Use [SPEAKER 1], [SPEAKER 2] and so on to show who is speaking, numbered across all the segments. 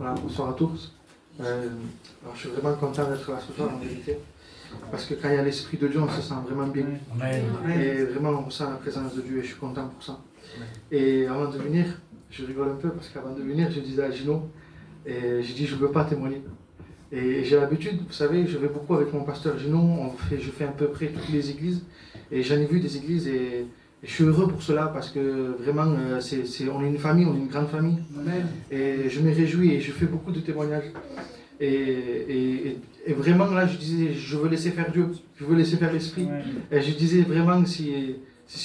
[SPEAKER 1] Voilà, bonsoir à tous. Alors, je suis vraiment content d'être là ce soir en vérité. Parce que quand il y a l'Esprit de Dieu, on se sent vraiment bien.
[SPEAKER 2] Amen.
[SPEAKER 1] Et vraiment, on ressent la présence de Dieu et je suis content pour ça. Et avant de venir, je rigole un peu parce qu'avant de venir, je disais à Gino, et j'ai dit, je ne veux pas témoigner. Et j'ai l'habitude, vous savez, je vais beaucoup avec mon pasteur Gino, je fais à peu près toutes les églises. Et j'en ai vu des églises et je suis heureux pour cela parce que vraiment, on est une famille, on est une grande famille.
[SPEAKER 2] Amen.
[SPEAKER 1] Et je me réjouis et je fais beaucoup de témoignages. Et vraiment là, je disais, je veux laisser faire Dieu, je veux laisser faire l'Esprit. Et je disais vraiment, si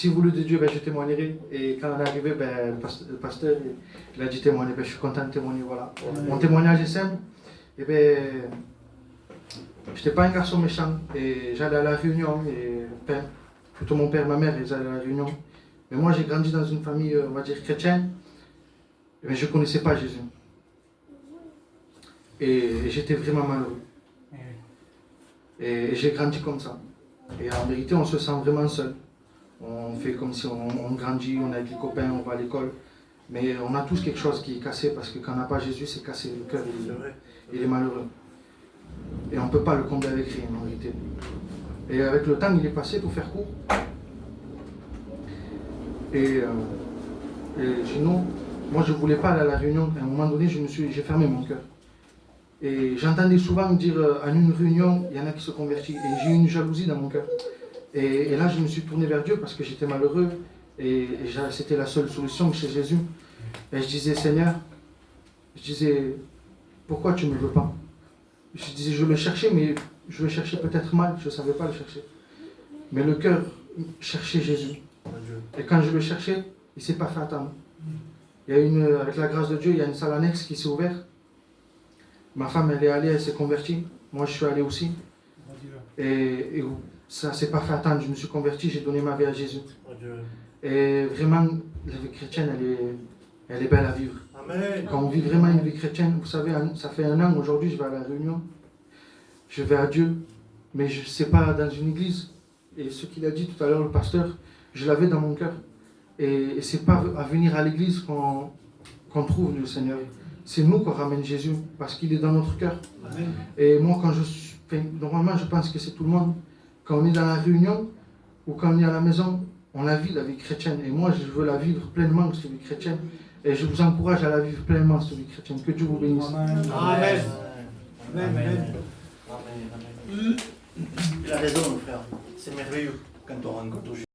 [SPEAKER 1] vous voulez de Dieu, ben, je témoignerai. Et quand on est arrivé, ben, le pasteur, il a dit témoigner. Ben, je suis content de témoigner. Voilà. Mon témoignage est simple. Et ben, je n'étais pas un garçon méchant. Et j'allais à la réunion. Et plutôt mon père et ma mère, ils allaient à la réunion. Mais moi, j'ai grandi dans une famille, on va dire, chrétienne. Mais je ne connaissais pas Jésus. Et j'étais vraiment malheureux. Et j'ai grandi comme ça. Et en vérité, on se sent vraiment seul. On fait comme si on grandit, on est avec les copains, on va à l'école. Mais on a tous quelque chose qui est cassé parce que quand on n'a pas Jésus, c'est cassé. Le cœur, il est malheureux. Et on ne peut pas le combler avec rien en vérité. Et avec le temps, il est passé pour faire court. Et sinon, moi je ne voulais pas aller à la réunion. À un moment donné, j'ai fermé mon cœur. Et j'entendais souvent me dire, à une réunion, il y en a qui se convertissent. Et j'ai eu une jalousie dans mon cœur. Et là, je me suis tourné vers Dieu parce que j'étais malheureux. Et c'était la seule solution chez Jésus. Et je disais, Seigneur, pourquoi tu ne me veux pas? Je disais, je le cherchais, mais je le cherchais peut-être mal. Je ne savais pas le chercher. Mais le cœur cherchait Jésus. Et quand je le cherchais, il ne s'est pas fait attendre. Avec la grâce de Dieu, il y a une salle annexe qui s'est ouverte. Ma femme, elle est allée, elle s'est convertie. Moi, je suis allé aussi. Et ça ne s'est pas fait attendre. Je me suis converti, j'ai donné ma vie à Jésus. Et vraiment, la vie chrétienne, elle est belle à vivre.
[SPEAKER 2] Amen.
[SPEAKER 1] Quand on vit vraiment une vie chrétienne, vous savez, ça fait 1 an, aujourd'hui, je vais à la réunion. Je vais à Dieu. Mais je ne sais pas dans une église. Et ce qu'il a dit tout à l'heure, le pasteur, je l'avais dans mon cœur. Et ce n'est pas à venir à l'église qu'on trouve le Seigneur. C'est nous qu'on ramène Jésus, parce qu'il est dans notre cœur. Amen. Et moi, normalement, je pense que c'est tout le monde. Quand on est dans la réunion, ou quand on est à la maison, on la vit, la vie chrétienne. Et moi, je veux la vivre pleinement, cette vie chrétienne. Et je vous encourage à la vivre pleinement, cette vie chrétienne. Que Dieu vous bénisse.
[SPEAKER 2] Amen.
[SPEAKER 3] Amen.
[SPEAKER 2] Amen. Amen.
[SPEAKER 3] Il a raison, mon frère. C'est merveilleux quand on rencontre Jésus.